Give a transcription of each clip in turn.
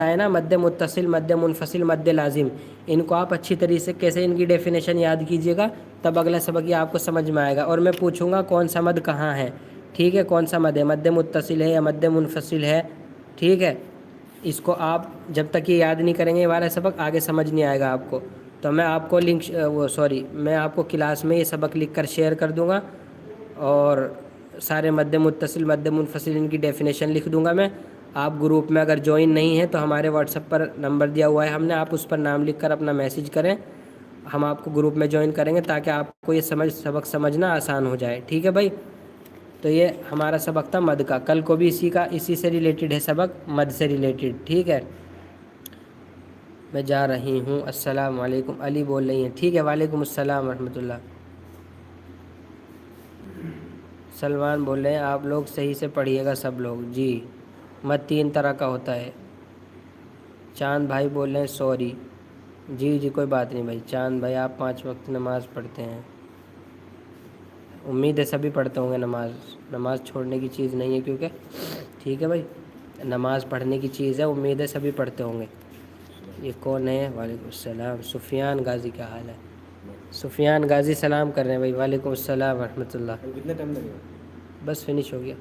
ہے نا، مد متصل، مد منفصل، مد لازم، ان کو آپ اچھی طریقے سے ان کی ڈیفینیشن یاد کیجیے گا، تب اگلا سبق یہ آپ کو سمجھ میں آئے گا۔ اور میں پوچھوں گا کون سا مد کہاں ہے، ٹھیک ہے، کون سا مد ہے، مد متصل ہے یا مد منفصل ہے، ٹھیک ہے۔ اس کو آپ جب تک یہ یاد نہیں کریں گے یہ والا سبق، آگے سمجھ نہیں آئے گا آپ کو۔ تو میں آپ کو میں آپ کو کلاس میں یہ سبق لکھ کر شیئر کر دوں گا، اور سارے مد متصل، مد منفصل، ان کی ڈیفینیشن لکھ دوں گا میں۔ آپ گروپ میں اگر جوائن نہیں ہیں تو ہمارے واٹس ایپ پر نمبر دیا ہوا ہے ہم نے، آپ اس پر نام لکھ کر اپنا میسیج کریں، ہم آپ کو گروپ میں جوائن کریں گے تاکہ آپ کو یہ سبق سمجھنا آسان ہو جائے، ٹھیک ہے بھائی۔ تو یہ ہمارا سبق تھا مد کا، کل کو بھی اسی سے ریلیٹڈ ہے سبق، مد سے ریلیٹڈ، ٹھیک ہے۔ میں جا رہی ہوں، السلام علیکم، علی بول رہی ہیں، ٹھیک ہے، وعلیکم السلام ورحمۃ اللہ۔ سلمان بول رہے ہیں آپ لوگ صحیح سے پڑھیے گا سب لوگ، جی۔ مد 3 طرح کا ہوتا ہے۔ چاند بھائی بول رہے ہیں سوری، جی جی کوئی بات نہیں بھائی، چاند بھائی آپ 5 وقت نماز پڑھتے ہیں، امید ہے سبھی پڑھتے ہوں گے نماز، نماز چھوڑنے کی چیز نہیں ہے کیونکہ، ٹھیک ہے بھائی، نماز پڑھنے کی چیز ہے، امید ہے سبھی پڑھتے ہوں گے۔ یہ کون ہے؟ وعلیکم السلام، سفیان غازی، کیا حال ہے؟ سفیان غازی سلام کر رہے ہیں بھائی، وعلیکم السلام ورحمۃ اللہ۔ کتنا ٹائم لگے گا؟ بس فنش ہو گیا،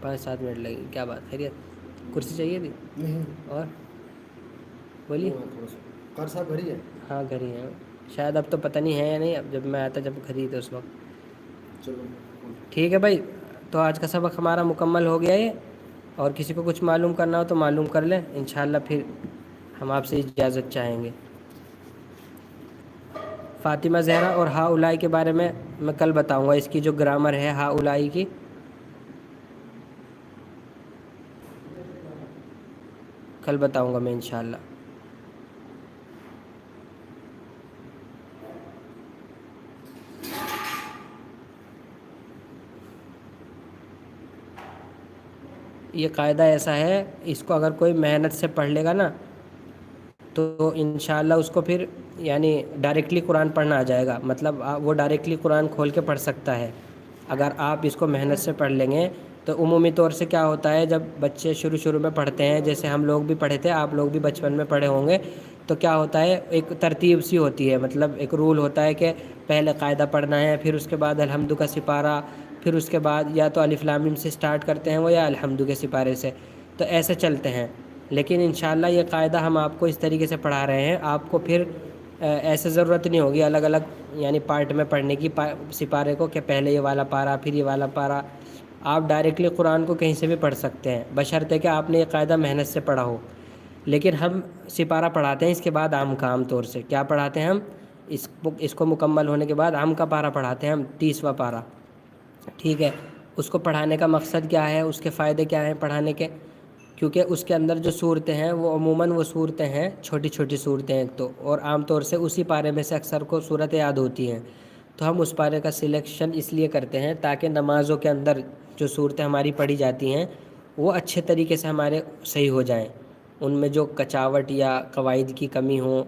5-7 منٹ لگے گی، کیا بات، خیریت؟ کرسی چاہیے تھی؟ نہیں اور بولیے، کار صاحب گھر ہی ہے؟ ہاں گھر ہی ہیں شاید، اب تو پتہ نہیں ہے یا نہیں، اب جب میں آیا تھا جب گھر ہی تھے اس وقت۔ چلو ٹھیک ہے بھائی، تو آج کا سبق ہمارا مکمل ہو گیا ہے، اور کسی کو کچھ معلوم کرنا ہو تو معلوم کر لیں، انشاءاللہ پھر ہم آپ سے اجازت چاہیں گے۔ فاطمہ زہرا اور ہا اولائی کے بارے میں کل بتاؤں گا، اس کی جو گرامر ہے ہا اولائی کی، کل بتاؤں گا میں انشاءاللہ۔ یہ قاعدہ ایسا ہے، اس کو اگر کوئی محنت سے پڑھ لے گا نا تو انشاءاللہ اس کو پھر یعنی ڈائریکٹلی قرآن پڑھنا آ جائے گا، مطلب وہ ڈائریکٹلی قرآن کھول کے پڑھ سکتا ہے اگر آپ اس کو محنت سے پڑھ لیں گے۔ تو عمومی طور سے کیا ہوتا ہے، جب بچے شروع میں پڑھتے ہیں، جیسے ہم لوگ بھی پڑھے تھے، آپ لوگ بھی بچپن میں پڑھے ہوں گے، تو کیا ہوتا ہے، ایک ترتیب سی ہوتی ہے، مطلب ایک رول ہوتا ہے کہ پہلے قاعدہ پڑھنا ہے، پھر اس کے بعد الحمد کا سپارہ، پھر اس کے بعد یا تو الف لام میم سے سٹارٹ کرتے ہیں وہ، یا الحمد کے سپارے سے، تو ایسے چلتے ہیں۔ لیکن انشاءاللہ یہ قاعدہ ہم آپ کو اس طریقے سے پڑھا رہے ہیں، آپ کو پھر ایسے ضرورت نہیں ہوگی الگ الگ یعنی پارٹ میں پڑھنے کی سپارے کو، کہ پہلے یہ والا پارہ پھر یہ والا پارہ، آپ ڈائریکٹلی قرآن کو کہیں سے بھی پڑھ سکتے ہیں، بشرطے کہ آپ نے یہ قاعدہ محنت سے پڑھا ہو۔ لیکن ہم سپارہ پڑھاتے ہیں اس کے بعد عام کا، عام طور سے کیا پڑھاتے ہیں ہم، اس کو مکمل ہونے کے بعد عام کا پارہ پڑھاتے ہیں ہم، 30واں پارہ، ٹھیک ہے۔ اس کو پڑھانے کا مقصد کیا ہے، اس کے فائدے کیا ہیں پڑھانے کے، کیونکہ اس کے اندر جو صورتیں ہیں وہ عموماً وہ صورتیں ہیں چھوٹی چھوٹی صورتیں ایک تو، اور عام طور سے اسی پارے میں سے اکثر کو صورت یاد ہوتی ہیں، تو ہم اس پارے کا سلیکشن اس لیے کرتے ہیں تاکہ نمازوں کے اندر جو صورتیں ہماری پڑھی جاتی ہیں وہ اچھے طریقے سے ہمارے صحیح ہو جائیں، ان میں جو کچاوٹ یا قواعد کی کمی ہو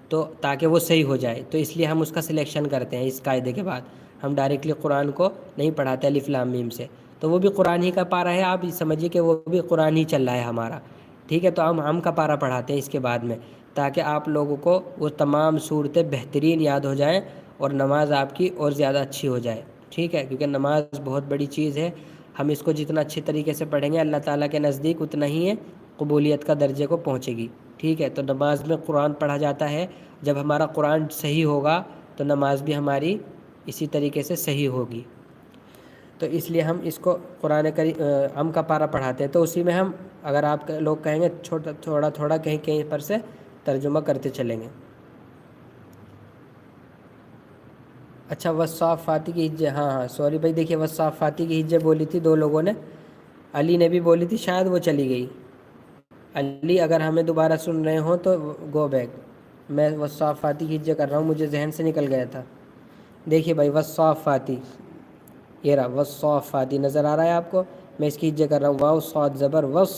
تو تاکہ وہ صحیح ہو جائے، تو اس لیے ہم اس کا سلیکشن کرتے ہیں۔ اس قاعدے کے بعد ہم ڈائریکٹلی قرآن کو نہیں پڑھاتے الف لام میم سے، تو وہ بھی قرآن ہی کا پارہ ہے، آپ سمجھیے کہ وہ بھی قرآن ہی چل رہا ہے ہمارا، ٹھیک ہے۔ تو ہم کا پارہ پڑھاتے ہیں اس کے بعد میں، تاکہ آپ لوگوں کو وہ تمام صورتیں بہترین یاد ہو جائیں اور نماز آپ کی اور زیادہ اچھی ہو جائے، ٹھیک ہے، کیونکہ نماز بہت بڑی چیز ہے، ہم اس کو جتنا اچھے طریقے سے پڑھیں گے اللہ تعالیٰ کے نزدیک اتنا ہی ہے قبولیت کا درجے کو پہنچے گی، ٹھیک ہے۔ تو نماز میں قرآن پڑھا جاتا ہے، جب ہمارا قرآن صحیح ہوگا تو نماز بھی ہماری اسی طریقے سے صحیح ہوگی، تو اس لیے ہم اس کو قرآن کریم کا پارہ پڑھاتے ہیں، تو اسی میں ہم اگر آپ لوگ کہیں گے تھوڑا تھوڑا کہیں کہیں پر سے ترجمہ کرتے چلیں گے۔ اچھا والصافاتی کی ہجے، ہاں ہاں سوری بھائی، دیکھیے والصافاتی کی ہجے بولی تھی 2 لوگوں نے، علی نے بھی بولی تھی، شاید وہ چلی گئی۔ علی اگر ہمیں دوبارہ سن رہے ہوں تو گو بیک، میں والصافاتی کی ہجے کر رہا ہوں، مجھے ذہن سے نکل گیا تھا۔ دیکھیے بھائی والصافاتی، یہ رہا والصافاتی، نظر آ رہا ہے آپ کو، میں اس کی ہجے کر رہا ہوں، واو صاد زبر وص،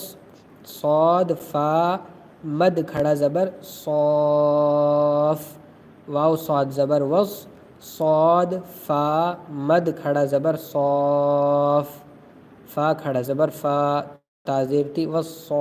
صاد فا مد کھڑا زبر صاف، واو صاد زبر وص، صاد فا مد کھڑا زبر صاف، فا کھڑا زبر فا، تازیر تی والصاف،